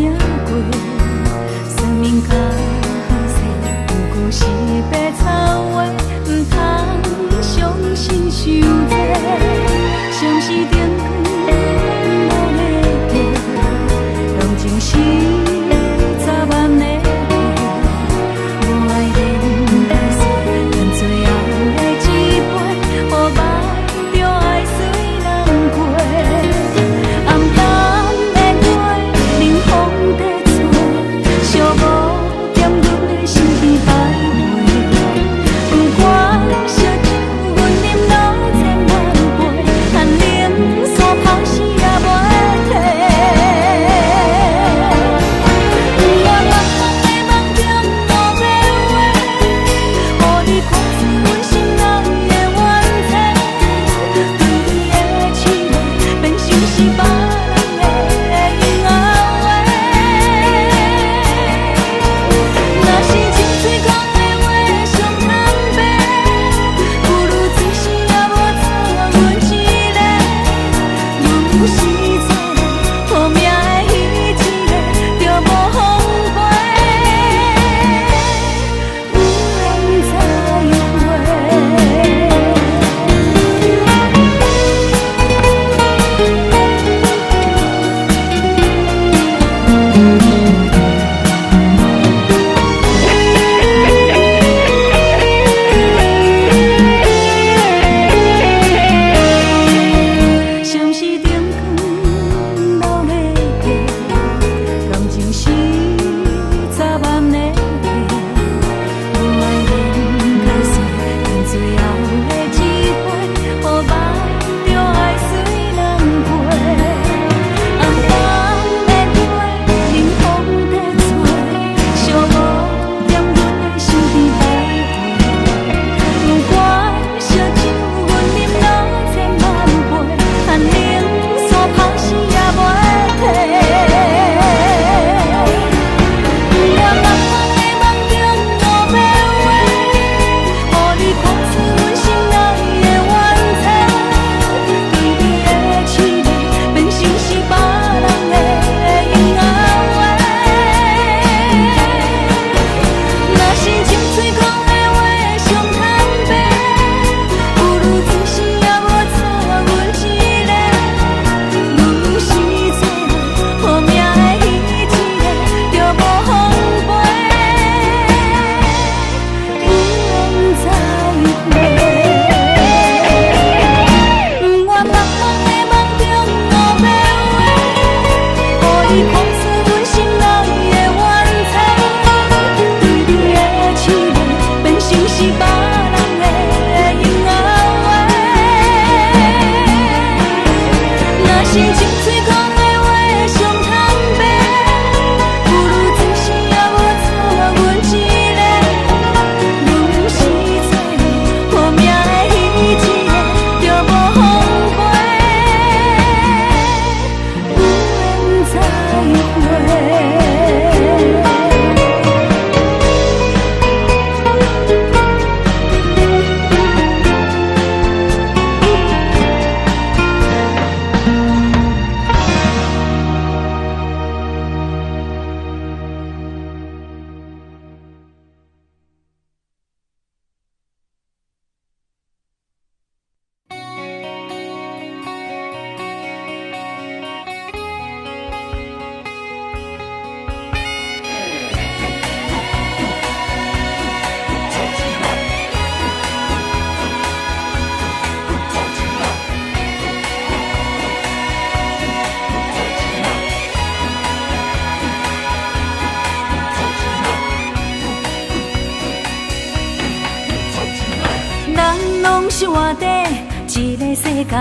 听过，算命甲彼世不过是白草话，唔通相信伤多，相思灯光无咧过，动情是早晚的戏，无爱恋歹势，但最后的一杯，予目着爱随人过。暗淡的月，冷风在吹，寂寞踮阮的心边徘徊。不管烧酒，阮饮落千万杯，含冷山泡死也袂退。我茫茫的梦中无要话，予你看出阮心内的怨嗟。对你的痴恋，变成是别人的因后话。若是情水讲的话上通白，不如一时也无错阮一个。阮实在好命的彼一个，着无风飞，有缘才有会。相思灯光流咧过，感情是早晚的戏，无爱恋歹势，但最后的一杯，予目着爱随人过。暗淡的月，冷风在吹，寂寞踮阮的心边徘徊。不管烧酒，阮饮落千万杯，含冷山泡死也袂退。我茫茫的梦中无要话，予你看出阮心内的怨嗟。对你的痴恋，变成是别人的因后话。若是情水讲的话上通白，不如一时也无错阮一个。阮实在好命的彼一个，着无风飞，有缘才有会。我茫茫的梦中无要话，予你看出阮心内的怨嗟。对你的痴恋，变成是别人的因后话。若是情水讲的话上通白，不如一时也无错阮一个。阮实在好命的彼一个，着无风飞，有缘才有会。人拢是活在一个世界，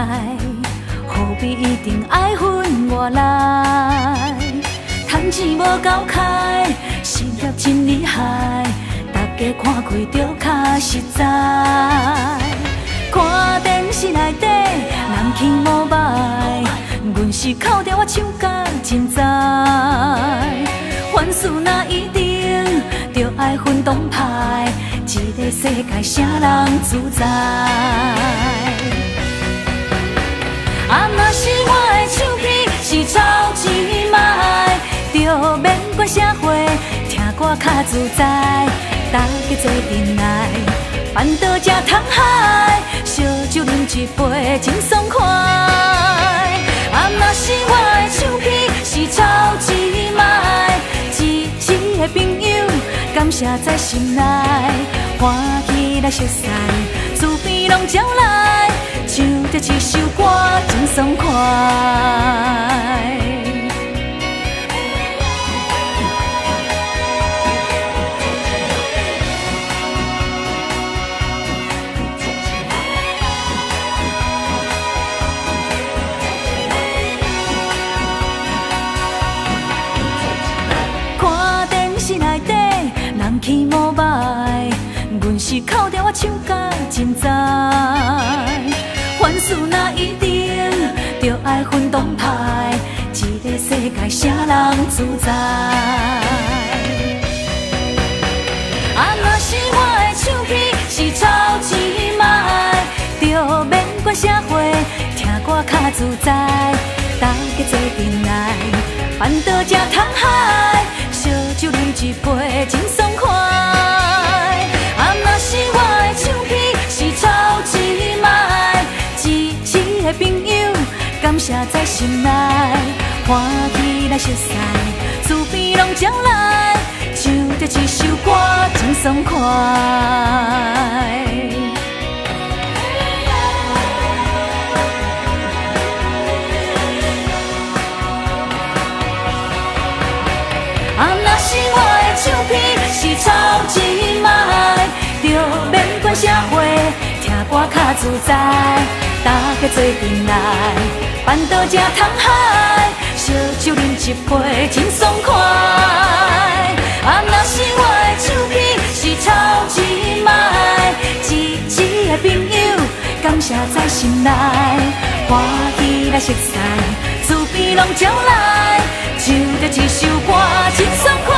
何必一定爱分外来？趁钱无够开，事业真厉害，大家看开就较实在。看电视内底人气无歹，阮是靠着我唱甲真知。凡事若一定，就爱分党派，一个世界啥人自在？啊，若是我的唱片是超级卖，就社会，听歌较自在。大家做阵来，办桌吃通海，烧酒啉一杯，真爽快。若是我的唱片是超一摆，一个朋友，感谢在心内，欢喜来熟悉，厝边拢招来，唱着一首歌真爽快。人气无歹，阮是靠着我唱甲真知。凡事若一定，着爱分动态，一个世界啥人自在？若是我的唱片是超一摆，着免管社会，听歌较自在。大家做阵来，办桌吃通海，烧酒啉一杯，真爽快。若是我的唱片是超一摆，一个朋友，感谢在心内，欢喜来熟悉，厝边拢招来，唱着一首歌真爽快。若是我的唱片是超一摆，着免管社会，听歌较自在。大家做阵来，办桌吃通海，烧酒啉一杯，真爽快。若是我的唱片是超一摆，一个朋友，感谢在心内，欢喜来熟悉，厝边拢招来，唱着一首歌真爽快。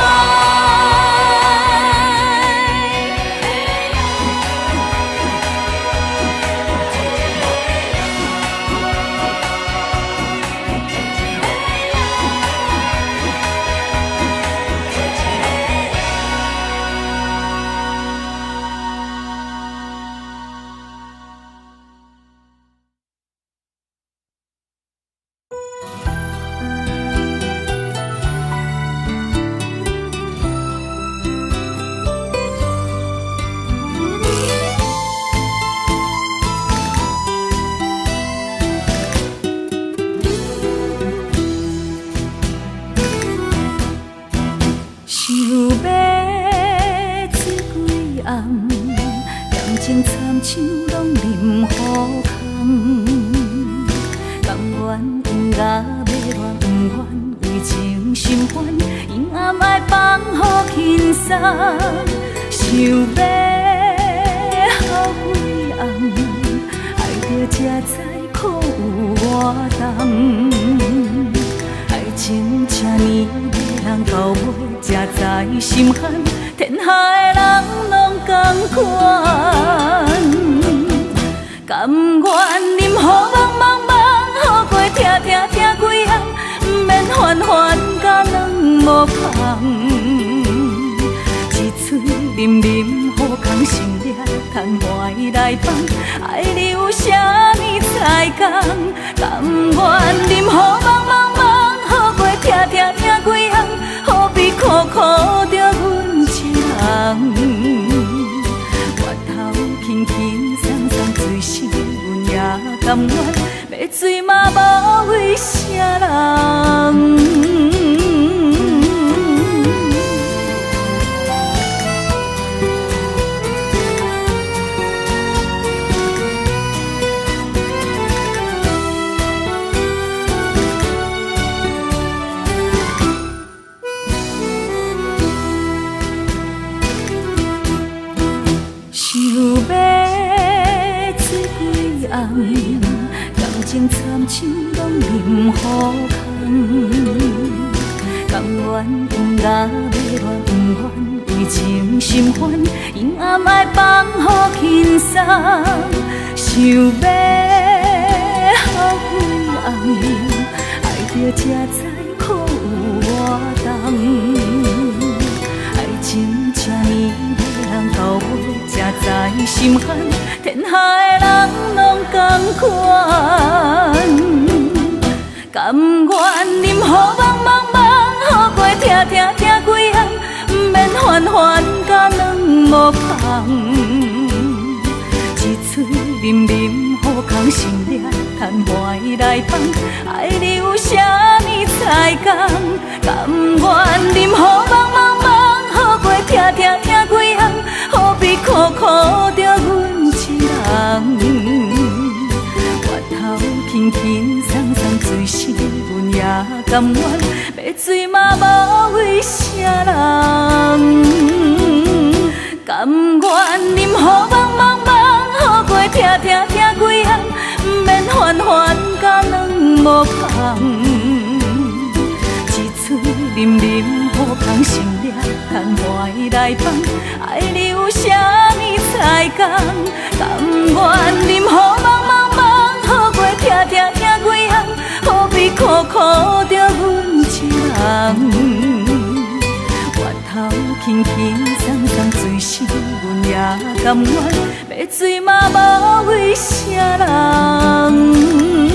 着才苦有我重。心寒，天下的人拢同款。甘愿任雨蒙蒙蒙，雨过听听听几项，不免烦烦甲两无旁。一嘴啉啉，雨空心掠，叹欢喜来放，爱你有啥物才讲？甘愿任雨蒙蒙蒙，雨过听听听几项，何必苦苦着阮一人？月头轻轻送送水声，阮也甘愿，要水嘛无为啥人？甘愿任雨蒙蒙蒙，雨过听听听几项，不免烦烦甲两无旁。一嘴啉啉，雨空心掠，叹欢喜来放，爱你有啥物才讲？甘愿任雨蒙蒙蒙，雨过听听听几项，何必苦苦着阮一人？月头轻轻送送水声，阮也甘愿，要水嘛无为啥人？